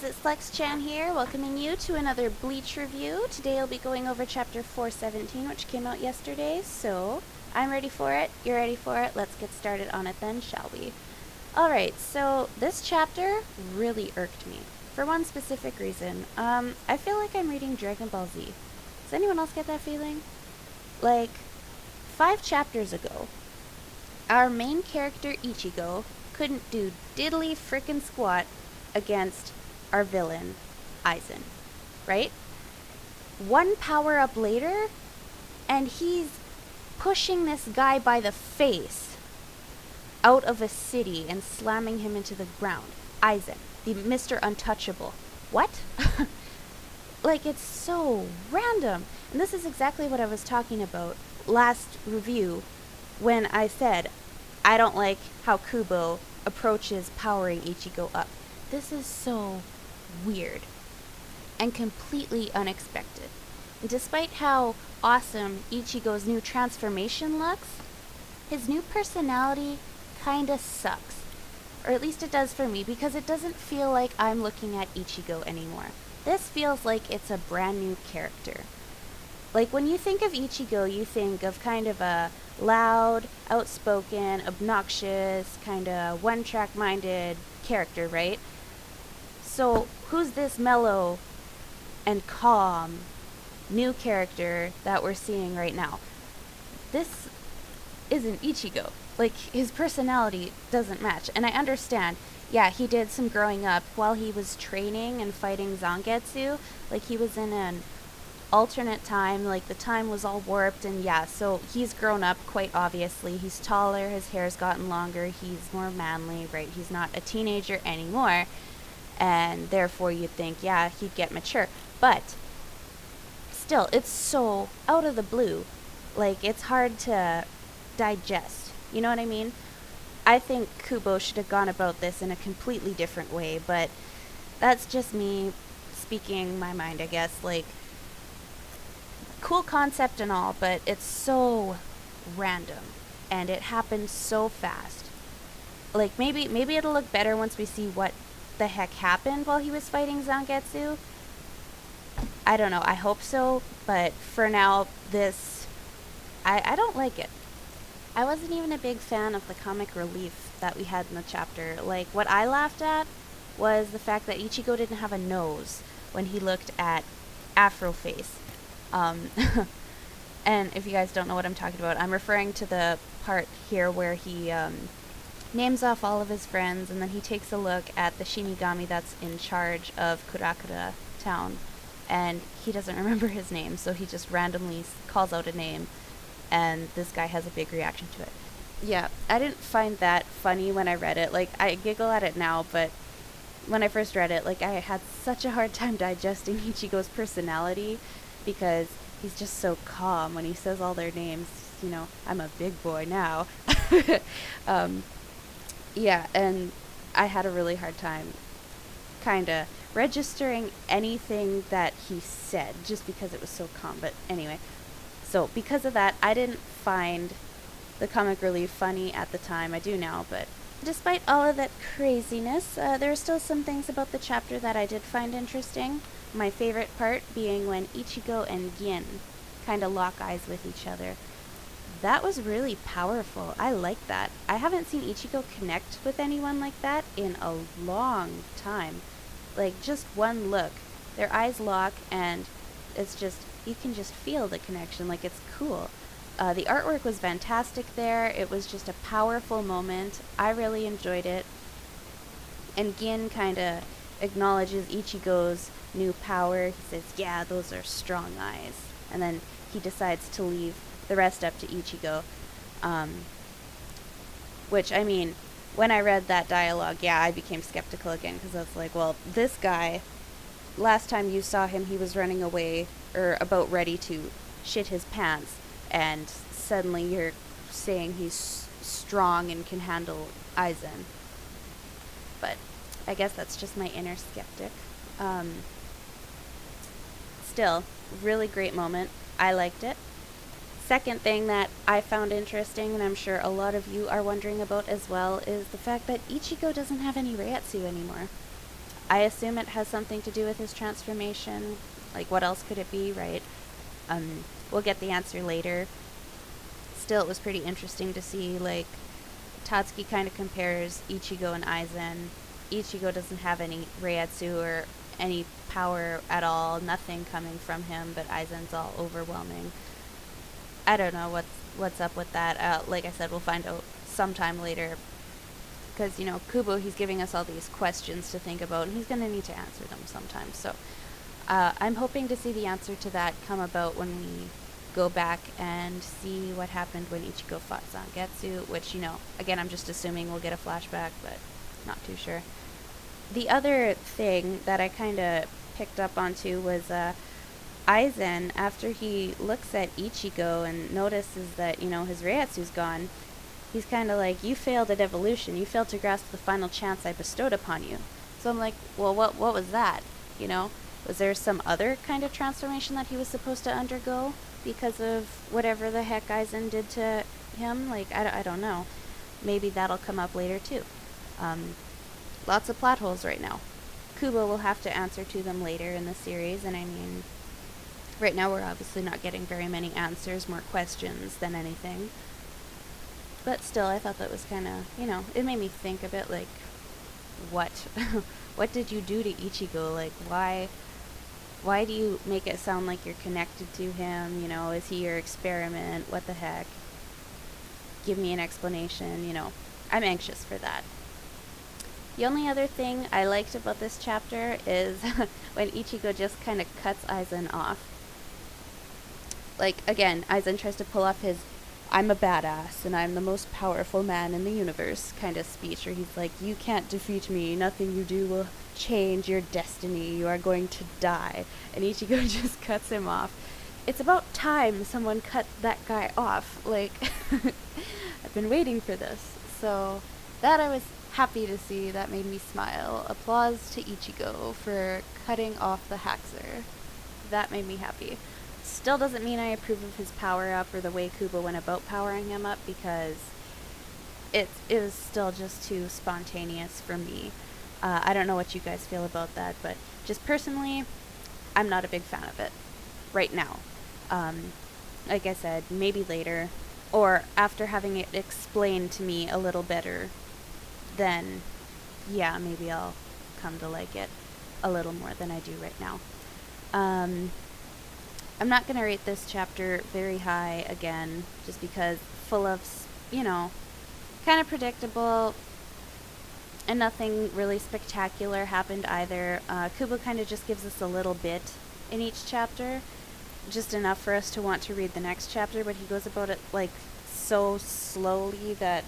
guys, it's Slexchan here, welcoming you to another Bleach review. Today I'll be going over chapter 417, which came out yesterday, so I'm ready for it, you're ready for it, let's get started on it then, shall we? Alright, so this chapter really irked me, for one specific reason. I feel like I'm reading Dragon Ball Z. Does anyone else get that feeling? Like, 5 chapters ago, our main character Ichigo couldn't do diddly frickin' squat against our villain, Aizen, right? One power up later, and he's pushing this guy by the face out of a city and slamming him into the ground. Aizen, the Mr. Untouchable. What? Like, it's so random. And this is exactly what I was talking about last review when I said I don't like how Kubo approaches powering Ichigo up. This is so weird and completely unexpected. And despite how awesome Ichigo's new transformation looks, his new personality kinda sucks. Or at least it does for me, because it doesn't feel like I'm looking at Ichigo anymore. This feels like it's a brand new character. Like, when you think of Ichigo, you think of kind of a loud, outspoken, obnoxious, kind of one-track minded character, right? So, who's this mellow and calm new character that we're seeing right now? This isn't Ichigo. Like, his personality doesn't match. And I understand, yeah, he did some growing up while he was training and fighting Zangetsu. Like, he was in an alternate time, like the time was all warped, and yeah, so he's grown up quite obviously. He's taller, his hair's gotten longer, he's more manly, right? He's not a teenager anymore. And therefore you'd think, yeah, he'd get mature. But still, it's so out of the blue. Like, it's hard to digest. You know what I mean? I think Kubo should have gone about this in a completely different way, but that's just me speaking my mind, I guess. Like, cool concept and all, but it's so random. And it happened so fast. Like, maybe it'll look better once we see what the heck happened while he was fighting Zangetsu. I don't know, I hope so, but for now, this, I don't like it. I wasn't even a big fan of the comic relief that we had in the chapter. Like, what I laughed at was the fact that Ichigo didn't have a nose when he looked at Afroface. And if you guys don't know what I'm talking about, I'm referring to the part here where he names off all of his friends, and then he takes a look at the Shinigami that's in charge of Kurakura town, and he doesn't remember his name, so he just randomly calls out a name, and this guy has a big reaction to it. Yeah, I didn't find that funny when I read it. Like, I giggle at it now, but when I first read it, like, I had such a hard time digesting Ichigo's personality, because he's just so calm when he says all their names. You know, I'm a big boy now. Yeah, and I had a really hard time kind of registering anything that he said, just because it was so calm. But anyway, so because of that, I didn't find the comic relief funny at the time. I do now, but despite all of that craziness, there are still some things about the chapter that I did find interesting. My favorite part being when Ichigo and Gin kind of lock eyes with each other. That was really powerful. I like that. I haven't seen Ichigo connect with anyone like that in a long time. Like, just one look. Their eyes lock, and it's just, you can just feel the connection. Like, it's cool. The artwork was fantastic there. It was just a powerful moment. I really enjoyed it. And Gin kind of acknowledges Ichigo's new power. He says, yeah, those are strong eyes. And then he decides to leave the rest up to Ichigo. Which, I mean, when I read that dialogue, yeah, I became skeptical again, because I was like, well, this guy, last time you saw him, he was running away, or about ready to shit his pants, and suddenly you're saying he's strong and can handle Aizen. But I guess that's just my inner skeptic. Still, really great moment. I liked it. Second thing that I found interesting, and I'm sure a lot of you are wondering about as well, is the fact that Ichigo doesn't have any Reiatsu anymore. I assume it has something to do with his transformation. Like, what else could it be, right? We'll get the answer later. Still, it was pretty interesting to see, like, Tatsuki kind of compares Ichigo and Aizen. Ichigo doesn't have any Reiatsu or any power at all, nothing coming from him, but Aizen's all overwhelming. I don't know what's up with that. Like I said, we'll find out sometime later. Because, you know, Kubo, he's giving us all these questions to think about, and he's going to need to answer them sometime. So I'm hoping to see the answer to that come about when we go back and see what happened when Ichigo fought Zangetsu, which, you know, again, I'm just assuming we'll get a flashback, but not too sure. The other thing that I kind of picked up onto was Aizen, after he looks at Ichigo and notices that, you know, his Reiatsu's gone, he's kind of like, you failed at evolution. You failed to grasp the final chance I bestowed upon you. So I'm like, well, what was that? You know? Was there some other kind of transformation that he was supposed to undergo because of whatever the heck Aizen did to him? Like, I don't know. Maybe that'll come up later, too. Lots of plot holes right now. Kubo will have to answer to them later in the series, and I mean, right now we're obviously not getting very many answers, more questions than anything. But still, I thought that was kind of, you know, it made me think a bit, like, what? What did you do to Ichigo? Like, why do you make it sound like you're connected to him? You know, is he your experiment? What the heck? Give me an explanation, you know. I'm anxious for that. The only other thing I liked about this chapter is when Ichigo just kind of cuts Aizen off. Like, again, Aizen tries to pull off his I'm a badass and I'm the most powerful man in the universe kind of speech, where he's like, you can't defeat me, nothing you do will change your destiny, you are going to die. And Ichigo just cuts him off. It's about time someone cut that guy off. Like, I've been waiting for this. So that I was happy to see. That made me smile. Applause to Ichigo for cutting off the Haxer. That made me happy. Still doesn't mean I approve of his power-up or the way Kubo went about powering him up, because it was still just too spontaneous for me. I don't know what you guys feel about that, but just personally, I'm not a big fan of it right now. Like I said, maybe later, or after having it explained to me a little better, then yeah, maybe I'll come to like it a little more than I do right now. I'm not going to rate this chapter very high again, just because full of, you know, kind of predictable, and nothing really spectacular happened either. Kubo kind of just gives us a little bit in each chapter, just enough for us to want to read the next chapter, but he goes about it, like, so slowly that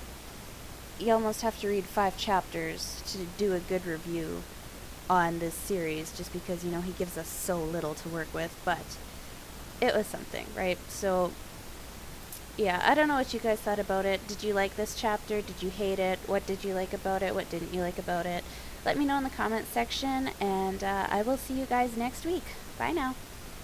you almost have to read 5 chapters to do a good review on this series, just because, you know, he gives us so little to work with, but it was something, right? So, yeah, I don't know what you guys thought about it. Did you like this chapter? Did you hate it? What did you like about it? What didn't you like about it? Let me know in the comments section, and I will see you guys next week. Bye now.